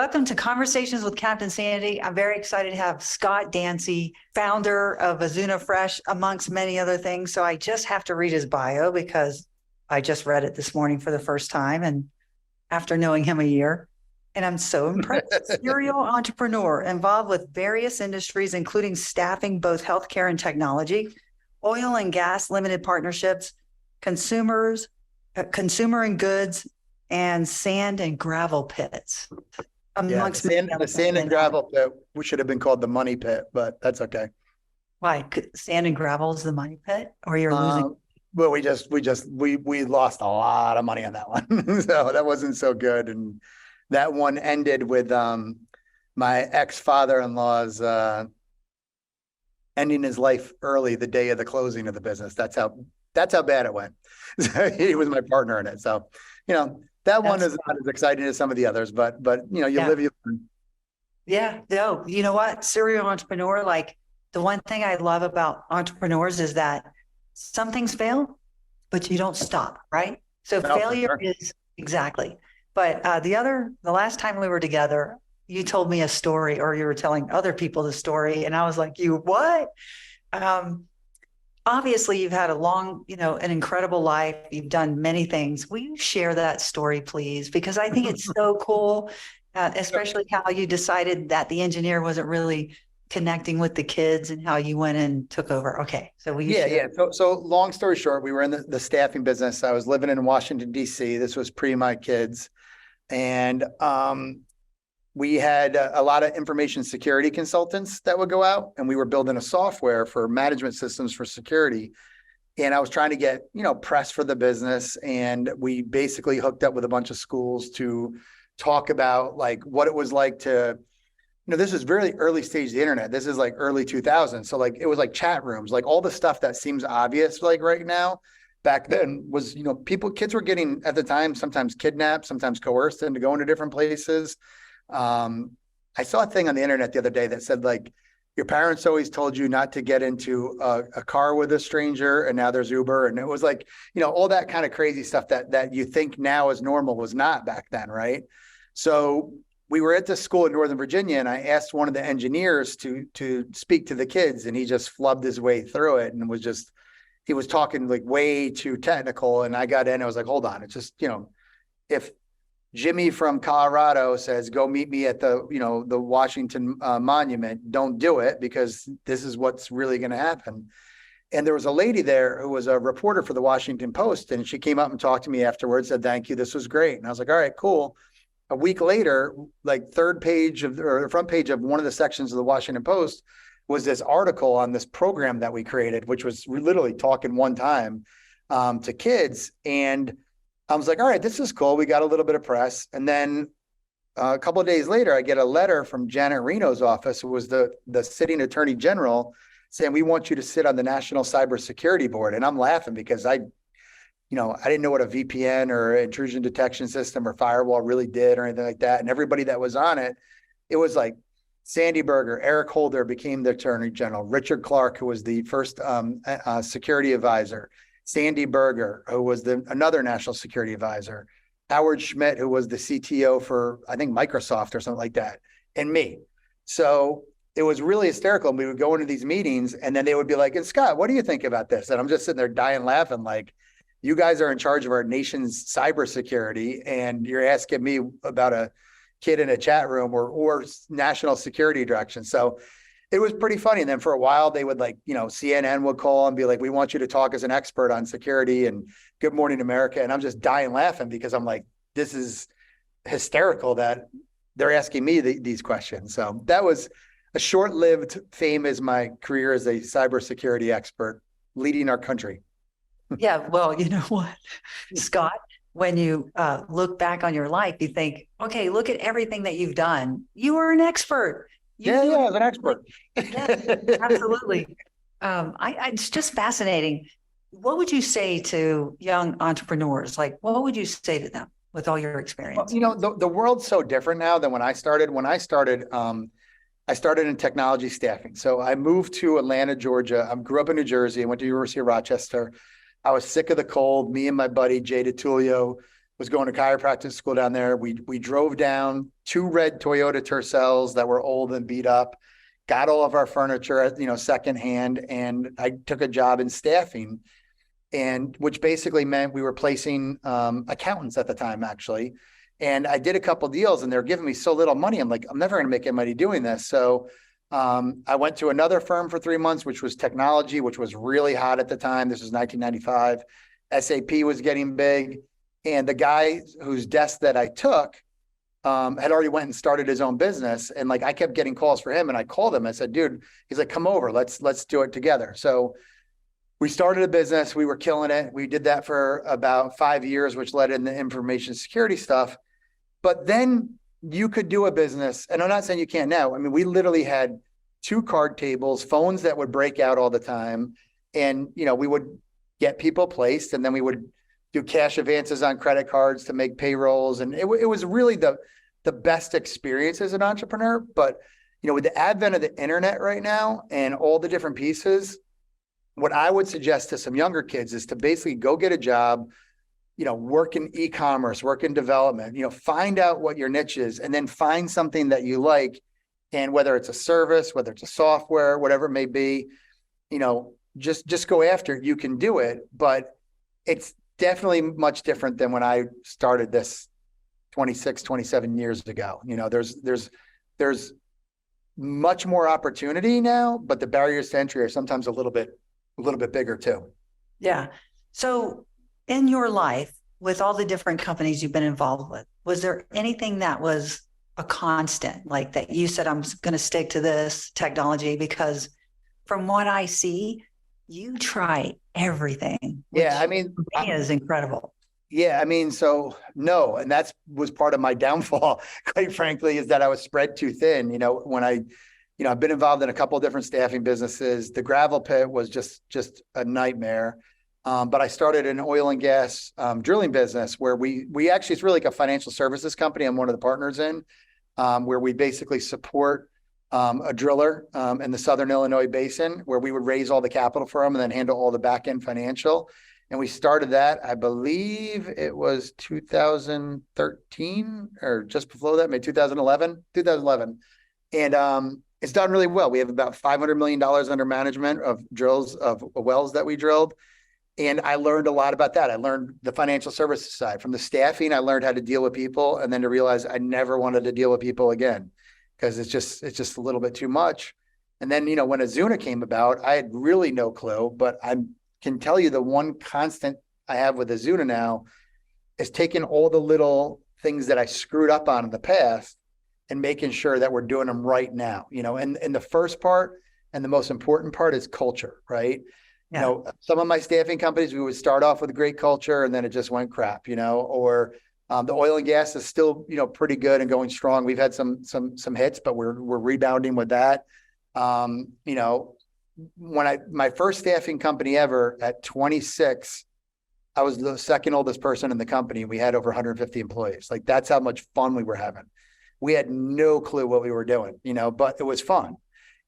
welcome to Conversations with Captain Sandy. I'm very excited to have Scott Dancy, founder of Azuna Fresh, amongst many other things. So I just have to read his bio because I just read it this morning for the first time, and after knowing him a year, and I'm so impressed. Serial entrepreneur involved with various industries, including staffing, both healthcare and technology, oil and gas limited partnerships, consumer and goods, and sand and gravel pits. Amongst the sand and gravel pit, we should have been called the money pit, but that's okay. Why? Sand and gravel is the money pit, or you're losing? Well, we lost a lot of money on that one, so that wasn't so good. And that one ended with my ex-father-in-law's ending his life early the day of the closing of the business. That's how bad it went. He was my partner in it, so that one is not as exciting as some of the others, but you live, you learn. Yeah, no, you know what? Serial entrepreneur, like the one thing I love about entrepreneurs is that some things fail, but you don't stop, right? So failure is exactly. But the last time we were together, you told me a story, or you were telling other people the story, and I was like, "You what?" Obviously, you've had a long, an incredible life. You've done many things. Will you share that story, please? Because I think it's so cool, especially how you decided that the engineer wasn't really connecting with the kids and how you went and took over. Okay. So will you share? Yeah. So long story short, we were in the staffing business. I was living in Washington, D.C. This was pre my kids. And we had a lot of information security consultants that would go out, and we were building a software for management systems for security. And I was trying to get, press for the business. And we basically hooked up with a bunch of schools to talk about like what it was like to, this is very early stage of the internet. This is like early 2000s. So like, it was like chat rooms, like all the stuff that seems obvious, like right now, back then was, kids were getting at the time, sometimes kidnapped, sometimes coerced into going to different places. I saw a thing on the internet the other day that said like, your parents always told you not to get into a car with a stranger, and now there's Uber. And it was like, all that kind of crazy stuff that you think now is normal was not back then. Right. So we were at this school in Northern Virginia, and I asked one of the engineers to speak to the kids, and he just flubbed his way through it and he was talking like way too technical. And I got in, I was like, hold on. It's just, if Jimmy from Colorado says, go meet me at the Washington Monument, don't do it, because this is what's really going to happen. And there was a lady there who was a reporter for the Washington Post, and she came up and talked to me afterwards, said, thank you, this was great. And I was like, all right, cool. A week later, like front page of one of the sections of the Washington Post was this article on this program that we created, which was literally talking one time to kids. And I was like, all right, this is cool. We got a little bit of press. And then a couple of days later, I get a letter from Janet Reno's office, who was the sitting attorney general, saying, we want you to sit on the National Cybersecurity Board. And I'm laughing because I didn't know what a VPN or intrusion detection system or firewall really did or anything like that. And everybody that was on it, it was like Sandy Berger, Eric Holder became the attorney general, Richard Clark, who was the first security advisor, Sandy Berger, who was another national security advisor, Howard Schmidt, who was the CTO for, I think, Microsoft or something like that, and me. So it was really hysterical. And we would go into these meetings, and then they would be like, and Scott, what do you think about this? And I'm just sitting there dying laughing, like, you guys are in charge of our nation's cybersecurity, and you're asking me about a kid in a chat room or national security direction. So it was pretty funny. And then for a while, they would CNN would call and be like, we want you to talk as an expert on security, and Good Morning America. And I'm just dying laughing because I'm like, this is hysterical that they're asking me these questions. So that was a short-lived fame as my career as a cybersecurity expert leading our country. Yeah, well, you know what, Scott, when you look back on your life, you think, okay, look at everything that you've done. You are an expert. I'm an expert. Yeah, absolutely. It's just fascinating. What would you say to young entrepreneurs? Like, what would you say to them with all your experience? Well, the world's so different now than when I started. When I started in technology staffing. So I moved to Atlanta, Georgia. I grew up in New Jersey. I went to the University of Rochester. I was sick of the cold. Me and my buddy, Jay DiTullio, was going to chiropractic school down there. We drove down 2 red Toyota Tercels that were old and beat up, got all of our furniture, secondhand. And I took a job in staffing, and which basically meant we were placing accountants at the time, actually. And I did a couple deals and they're giving me so little money. I'm like, I'm never going to make any money doing this. So I went to another firm for 3 months, which was technology, which was really hot at the time. This was 1995. SAP was getting big. And the guy whose desk that I took had already went and started his own business. And like, I kept getting calls for him, and I called him. I said, dude, he's like, come over, let's do it together. So we started a business. We were killing it. We did that for about 5 years, which led into information security stuff. But then you could do a business, and I'm not saying you can't now. I mean, we literally had 2 card tables, phones that would break out all the time. And, we would get people placed, and then we would do cash advances on credit cards to make payrolls. And it was really the best experience as an entrepreneur. But, with the advent of the internet right now and all the different pieces, what I would suggest to some younger kids is to basically go get a job, work in e-commerce, work in development, find out what your niche is, and then find something that you like. And whether it's a service, whether it's a software, whatever it may be, just go after it. You can do it, but it's definitely much different than when I started this 26, 27 years ago. There's much more opportunity now, but the barriers to entry are sometimes a little bit bigger too. Yeah. So in your life, with all the different companies you've been involved with, was there anything that was a constant, like that you said, I'm going to stick to this technology? Because from what I see, you try everything. Yeah. I mean, is incredible. Yeah. I mean, so no, and that was part of my downfall, quite frankly, is that I was spread too thin. When I've been involved in a couple of different staffing businesses. The gravel pit was just a nightmare. But I started an oil and gas drilling business where we actually, it's really like a financial services company I'm one of the partners in, where we basically support a driller in the Southern Illinois basin, where we would raise all the capital for them and then handle all the back end financial. And we started that, I believe it was 2013 or just before that, maybe 2011. And it's done really well. We have about $500 million under management of wells that we drilled. And I learned a lot about that. I learned the financial services side. From the staffing, I learned how to deal with people, and then to realize I never wanted to deal with people again, because it's just a little bit too much. And then, when Azuna came about, I had really no clue, but I can tell you the one constant I have with Azuna now is taking all the little things that I screwed up on in the past and making sure that we're doing them right now, and the first part and the most important part is culture, right? Yeah. Some of my staffing companies, we would start off with a great culture and then it just went crap, or the oil and gas is still, pretty good and going strong. We've had some hits, but we're rebounding with that. My first staffing company ever at 26, I was the second oldest person in the company. We had over 150 employees. Like, that's how much fun we were having. We had no clue what we were doing, but it was fun.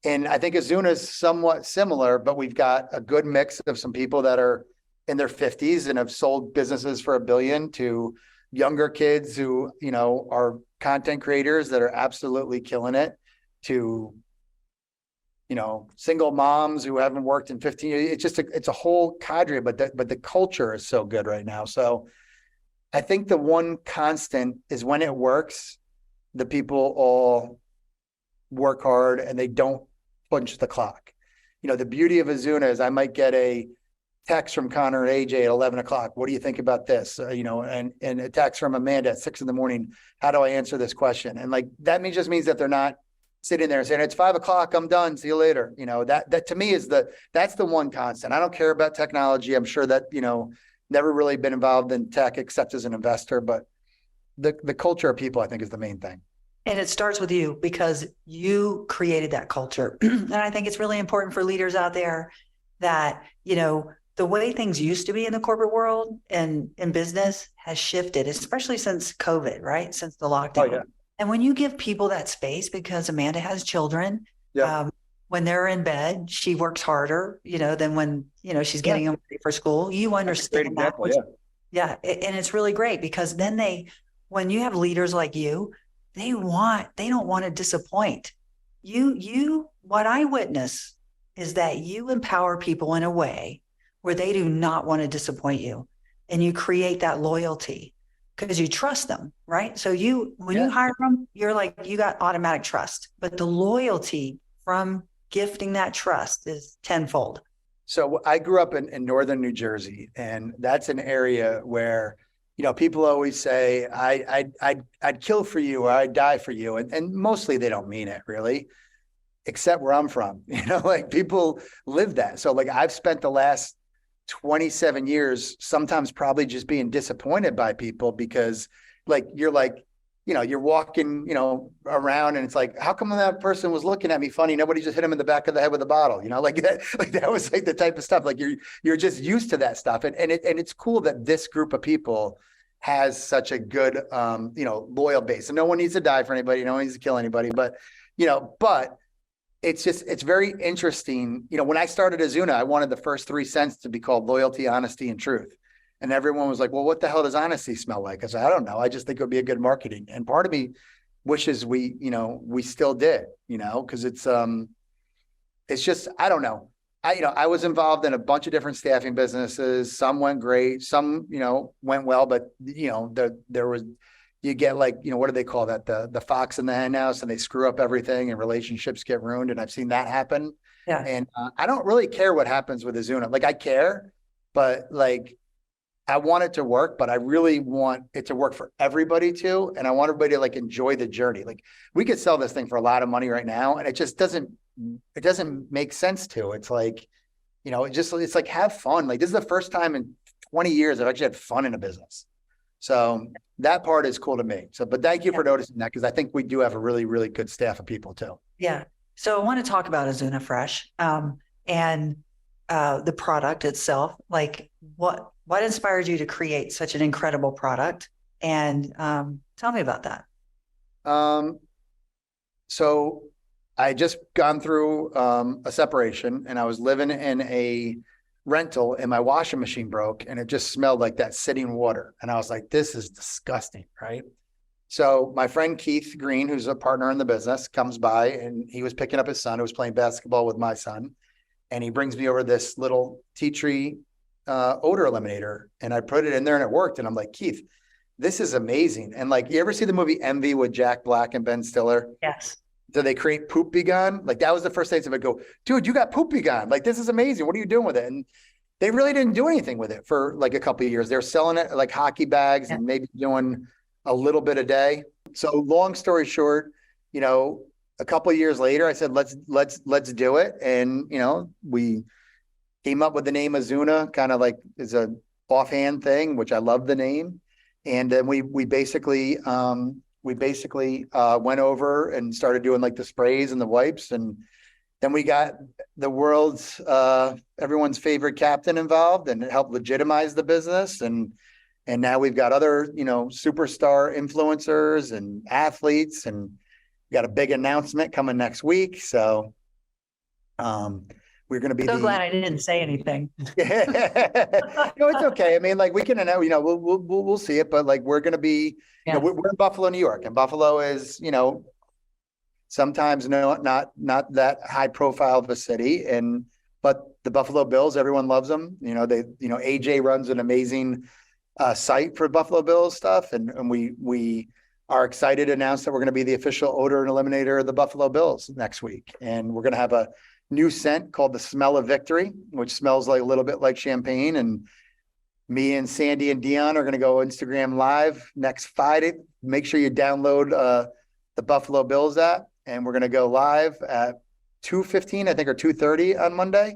And I think Azuna is somewhat similar, but we've got a good mix of some people that are in their 50s and have sold businesses for $1 billion, to younger kids who, are content creators that are absolutely killing it, to, single moms who haven't worked in 15 years. It's a whole cadre, but the culture is so good right now. So I think the one constant is when it works, the people all work hard and they don't punch the clock. The beauty of Azuna is I might get a text from Connor and AJ at 11 o'clock. What do you think about this? And a text from Amanda at 6 a.m. How do I answer this question? And that just means that they're not sitting there and saying, it's 5 o'clock, I'm done, see you later. That to me that's the one constant. I don't care about technology. I'm sure that, never really been involved in tech except as an investor, but the culture of people, I think, is the main thing. And it starts with you, because you created that culture. And I think it's really important for leaders out there that, the way things used to be in the corporate world and in business has shifted, especially since COVID, right? Since the lockdown. Oh, yeah. And when you give people that space, because Amanda has children, yeah. When they're in bed, she works harder, than when, she's getting them ready for school. You understand that. Yeah. And it's really great because then when you have leaders like you, they don't want to disappoint what I witness is that you empower people in a way where they do not want to disappoint you. And you create that loyalty because you trust them, right? So when you hire them, you're like, you got automatic trust, but the loyalty from gifting that trust is tenfold. So I grew up in northern New Jersey, and that's an area where, people always say, I'd kill for you or I'd die for you. And mostly they don't mean it really, except where I'm from, like people live that. So like I've spent the last 27 years, sometimes probably just being disappointed by people because you're walking, around and it's like, how come that person was looking at me funny? Nobody just hit him in the back of the head with a bottle, that was like the type of stuff, like you're just used to that stuff. And it's cool that this group of people has such a good, loyal base, and no one needs to die for anybody. No one needs to kill anybody, but it's very interesting. When I started Azuna, I wanted the first 3 cents to be called loyalty, honesty, and truth. And everyone was like, well, what the hell does honesty smell like? I said, I don't know. I just think it would be a good marketing. And part of me wishes we still did, because it's just, I don't know. I was involved in a bunch of different staffing businesses. Some went great. Some, went well, but there was, you get what do they call that? The fox in the hen house, and they screw up everything and relationships get ruined. And I've seen that happen. Yeah. And I don't really care what happens with Azuna. Like I care, but I want it to work, but I really want it to work for everybody too. And I want everybody to enjoy the journey. We could sell this thing for a lot of money right now, and it just doesn't make sense to. It's it's like, have fun. This is the first time in 20 years I've actually had fun in a business. So that part is cool to me. So, but thank you for noticing that, because I think we do have a really, really good staff of people too. Yeah. So I want to talk about Azuna Fresh and the product itself. What inspired you to create such an incredible product? And tell me about that. So I just gone through a separation, and I was living in a rental, and my washing machine broke, and it just smelled like that sitting water. And I was like, this is disgusting, right? So my friend Keith Green, who's a partner in the business, comes by, and he was picking up his son who was playing basketball with my son. And he brings me over this little tea tree odor eliminator, and I put it in there and it worked. And I'm like, Keith, this is amazing. And you ever see the movie Envy with Jack Black and Ben Stiller? Yes. So they create Poop Be Gone. That was the first thing I go, dude, you got Poop Be Gone. This is amazing. What are you doing with it? And they really didn't do anything with it for a couple of years. They're selling it like hockey bags and maybe doing a little bit a day. So long story short, a couple of years later, I said, let's do it. And, we came up with the name Azuna, kind of is a offhand thing, which I love the name. And then we basically went over and started doing the sprays and the wipes. And then we got the world's, everyone's favorite captain involved, and it helped legitimize the business. And now we've got other, superstar influencers and athletes, and we got a big announcement coming next week. So, we're going to be glad I didn't say anything. It's okay. I mean, we can, we'll see it, but we're going to be, we're in Buffalo, New York, and Buffalo is, sometimes not that high profile of a city. But the Buffalo Bills, everyone loves them. AJ runs an amazing site for Buffalo Bills stuff. And we are excited to announce that we're going to be the official odor and eliminator of the Buffalo Bills next week. And we're going to have a new scent called the Smell of Victory, which smells a little bit like champagne. And me and Sandy and Dion are going to go Instagram live next Friday. Make sure you download the Buffalo Bills app, and we're going to go live at 2:15, I think, or 2:30 on Monday.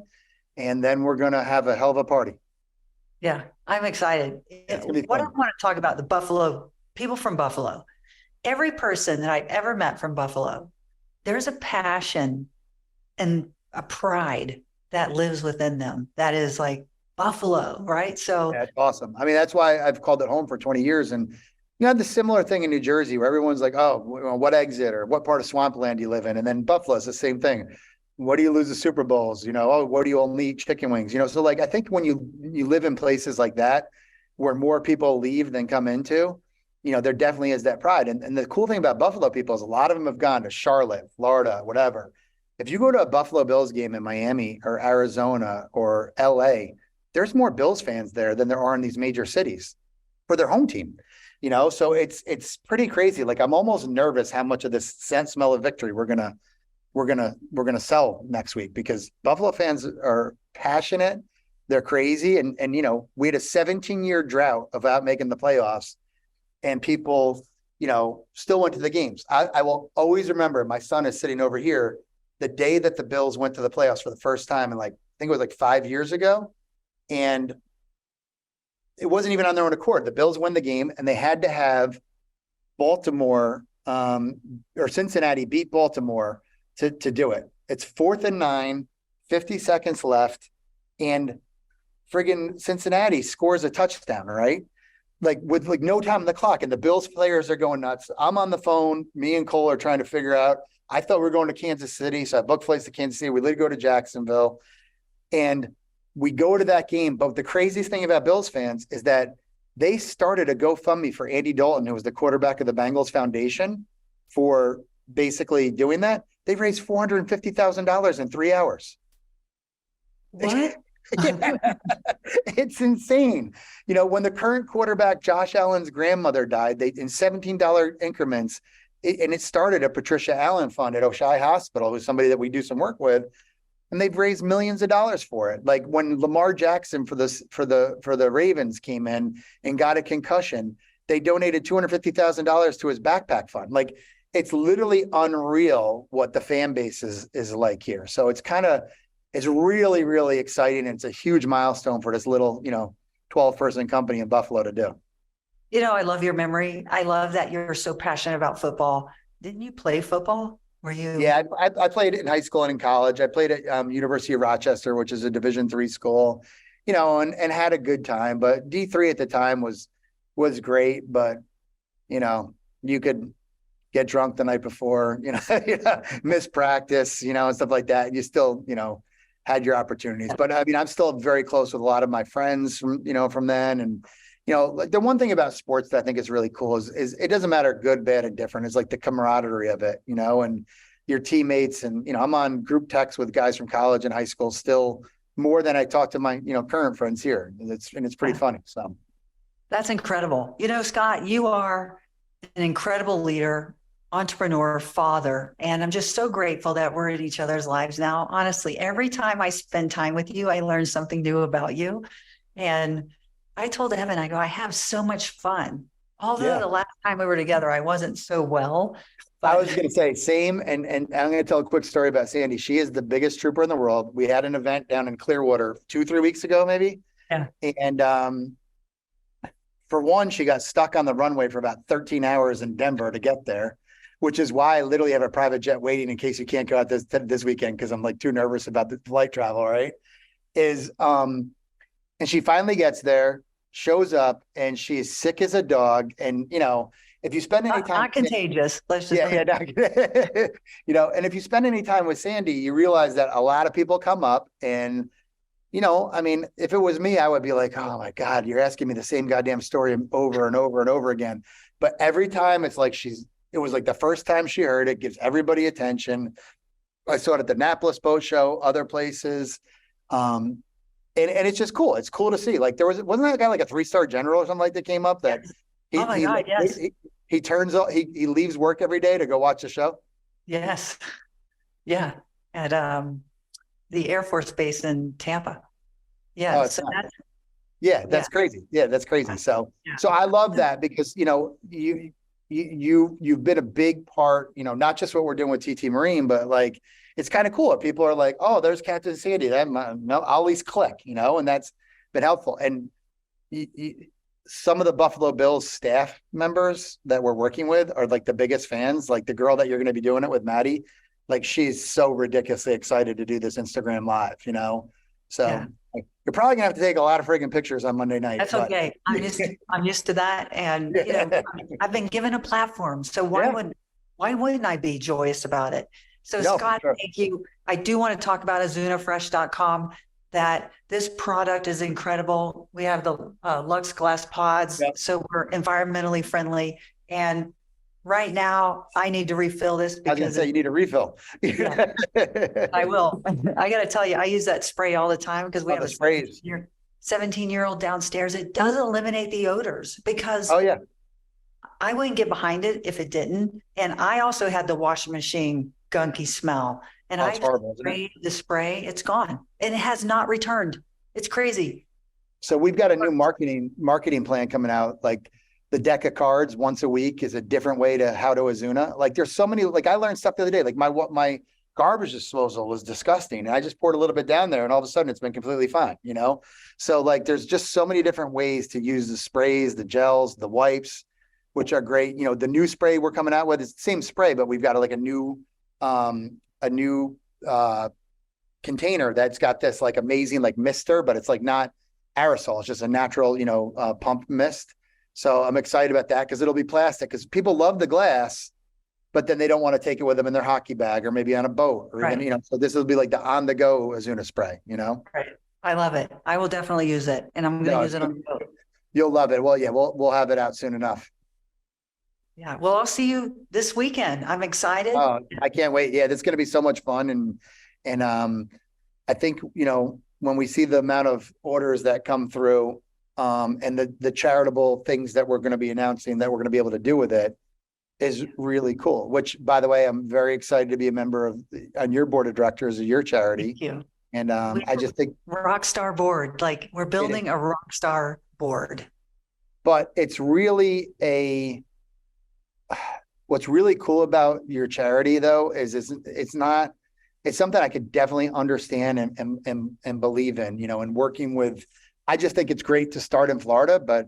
And then we're going to have a hell of a party. Yeah, I'm excited. What I want to talk about, the Buffalo, people from Buffalo, every person that I've ever met from Buffalo, there's a passion and a pride that lives within them. That is Buffalo, right? So that's awesome. I mean, that's why I've called it home for 20 years. And you had the similar thing in New Jersey where everyone's like, oh, what exit or what part of swampland do you live in? And then Buffalo is the same thing. What do you lose the Super Bowls? Oh, what do you only eat chicken wings? So I think when you live in places like that, where more people leave than come into, there definitely is that pride. And the cool thing about Buffalo people is a lot of them have gone to Charlotte, Florida, whatever. If you go to a Buffalo Bills game in Miami or Arizona or LA, there's more Bills fans there than there are in these major cities for their home team. So it's pretty crazy. Like, I'm almost nervous how much of this scent smell of victory we're gonna sell next week, because Buffalo fans are passionate. They're crazy. And we had a 17-year drought without making the playoffs, and people, still went to the games. I will always remember, my son is sitting over here, the day that the Bills went to the playoffs for the first time in, like, I think it was like 5 years ago. And it wasn't even on their own accord. The Bills win the game, and they had to have Baltimore or Cincinnati beat Baltimore to do it. It's 4th and 9, 50 seconds left, and friggin' Cincinnati scores a touchdown, right? Like, with like no time on the clock, and the Bills players are going nuts. I'm on the phone. Me and Cole are trying to figure out. I thought we were going to Kansas City, so I booked flights to Kansas City. We did go to Jacksonville, and we go to that game. But the craziest thing about Bills fans is that they started a GoFundMe for Andy Dalton, who was the quarterback of the Bengals Foundation, for basically doing that. They've raised $450,000 in 3 hours. What? It's insane. When the current quarterback, Josh Allen's grandmother, died, they in $17 increments, and it started a Patricia Allen Fund at Oshai Hospital, who's somebody that we do some work with, and they've raised millions of dollars for it. Like, when Lamar Jackson for the Ravens came in and got a concussion, they donated $250,000 to his backpack fund. Like, it's literally unreal what the fan base is like here. So it's really, really exciting. And it's a huge milestone for this little, 12-person company in Buffalo to do. I love your memory. I love that you're so passionate about football. Didn't you play football? Were you? Yeah, I played in high school and in college. I played at University of Rochester, which is a Division III school, and had a good time. But D3 at the time was great. But, you could get drunk the night before, miss practice, and stuff like that. You still, had your opportunities. But I mean, I'm still very close with a lot of my friends from then. And, like, the one thing about sports that I think is really cool is it doesn't matter good, bad, and different. It's like the camaraderie of it, and your teammates. And, I'm on group texts with guys from college and high school still more than I talk to my, current friends here. And it's pretty funny. So that's incredible. Scott, you are an incredible leader, entrepreneur, father, and I'm just so grateful that we're in each other's lives now. Honestly, every time I spend time with you, I learn something new about you. And I told Evan, I go, I have so much fun. Although the last time we were together, I wasn't so well. But I was going to say same. And I'm going to tell a quick story about Sandy. She is the biggest trooper in the world. We had an event down in Clearwater 2-3 weeks ago, maybe. Yeah. And for one, she got stuck on the runway for about 13 hours in Denver to get there, which is why I literally have a private jet waiting in case you can't go out this weekend, because I'm like too nervous about the flight travel, right? And she finally gets there, shows up, and she's sick as a dog. And, if you spend any time— Not contagious. Let's just— and if you spend any time with Sandy, you realize that a lot of people come up and, I mean, if it was me, I would be like, oh my God, you're asking me the same goddamn story over and over and over again. But every time it's like it was like the first time she heard it, gives everybody attention. I saw it at the Annapolis Boat Show, other places. And it's just cool. It's cool to see. Like, wasn't that guy like a 3-star general or something like that came up that he turns out, he leaves work every day to go watch the show. Yes. Yeah. At the Air Force Base in Tampa. Yeah. Oh, that's crazy. Yeah, that's crazy. So I love that, because, you've been a big part, not just what we're doing with TT Marine, but like, it's kind of cool if people are like, oh, there's Captain Sandy. I'll at least click, and that's been helpful. And some of the Buffalo Bills staff members that we're working with are like the biggest fans. Like the girl that you're going to be doing it with, Maddie, like, she's so ridiculously excited to do this Instagram live, So you're probably gonna have to take a lot of friggin' pictures on Monday night. That's okay. I'm used to that. And, I've been given a platform. So why wouldn't I be joyous about it? So Scott, thank you. I do want to talk about AzunaFresh.com. that this product is incredible. We have the Lux glass pods, Yep. so we're environmentally friendly. And right now, I need to refill this I was gonna because say you need a refill. Yeah. I will. I got to tell you, I use that spray all the time because we Oh, have the a sprays. 17-year-old downstairs. It does eliminate the odors because Oh, yeah. I wouldn't get behind it if it didn't. And I also had the washing machine gunky smell. And Oh, it's I horrible, isn't it? sprayed the spray, it's gone. And it has not returned. It's crazy. So we've got a new marketing plan coming out. Like the deck of cards once a week is a different way to how to Azuna. Like there's so many, like I learned stuff the other day, like my garbage disposal was disgusting. And I just poured a little bit down there and all of a sudden it's been completely fine, you know? So like, there's just so many different ways to use the sprays, the gels, the wipes, which are great. You know, the new spray we're coming out with is the same spray, but we've got like a new container that's got this like amazing like mister, but it's like not aerosol. It's just a natural, you know, pump mist. So I'm excited about that because it'll be plastic because people love the glass, but then they don't want to take it with them in their hockey bag or maybe on a boat or even, you know, so this will be like the on the go Azuna spray, you know? Right. I love it. I will definitely use it and I'm going to use it on the boat. You'll love it. Well, yeah, we'll have it out soon enough. Yeah. Well, I'll see you this weekend. I'm excited. Oh, I can't wait. Yeah, it's going to be so much fun. And I think, you know, when we see the amount of orders that come through, and the charitable things that we're going to be announcing that we're going to be able to do with it is really cool, which by the way, I'm very excited to be a member of on your board of directors of your charity. Thank you. And I just think rockstar board, like we're building a rockstar board. But it's really what's really cool about your charity though, is it's something I could definitely understand and believe in, you know, and working with, I just think it's great to start in Florida, but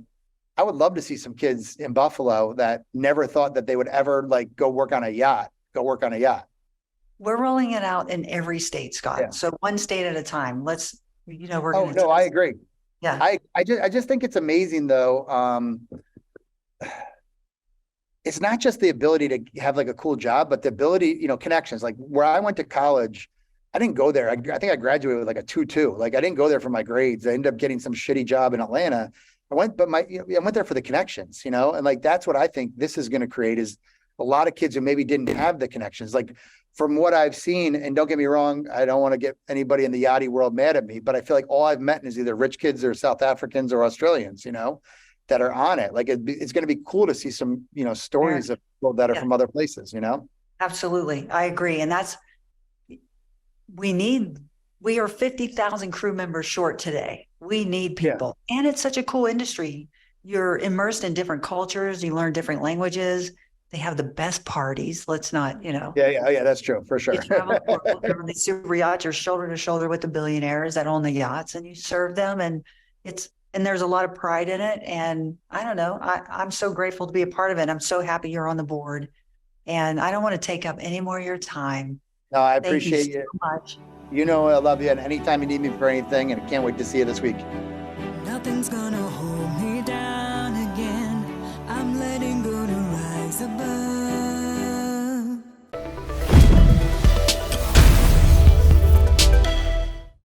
I would love to see some kids in Buffalo that never thought that they would ever like go work on a yacht. We're rolling it out in every state, Scott. Yeah. So one state at a time. Let's, you know, we're Oh, no, I agree. Yeah. I just think it's amazing though. It's not just the ability to have like a cool job, but the ability, you know, connections. Like where I went to college, I didn't go there. I think I graduated with like a 2.2. Like I didn't go there for my grades. I ended up getting some shitty job in Atlanta. I went there for the connections, you know, and like that's what I think this is going to create is a lot of kids who maybe didn't have the connections. Like from what I've seen, and don't get me wrong, I don't want to get anybody in the yachty world mad at me, but I feel like all I've met is either rich kids or South Africans or Australians, you know, that are on it. Like it's going to be cool to see some, you know, stories of people that are from other places, you know? Absolutely. I agree. And we are 50,000 crew members short today. We need people. Yeah. And it's such a cool industry. You're immersed in different cultures. You learn different languages. They have the best parties. Let's not, you know. Yeah, that's true for sure. You travel on these super yachts, you're shoulder to shoulder with the billionaires that own the yachts, and you serve them, and there's a lot of pride in it. And I don't know, I'm so grateful to be a part of it. I'm so happy you're on the board, and I don't want to take up any more of your time. No, I appreciate you so much. You know, I love you, and anytime you need me for anything, and I can't wait to see you this week. Nothing's gonna hold me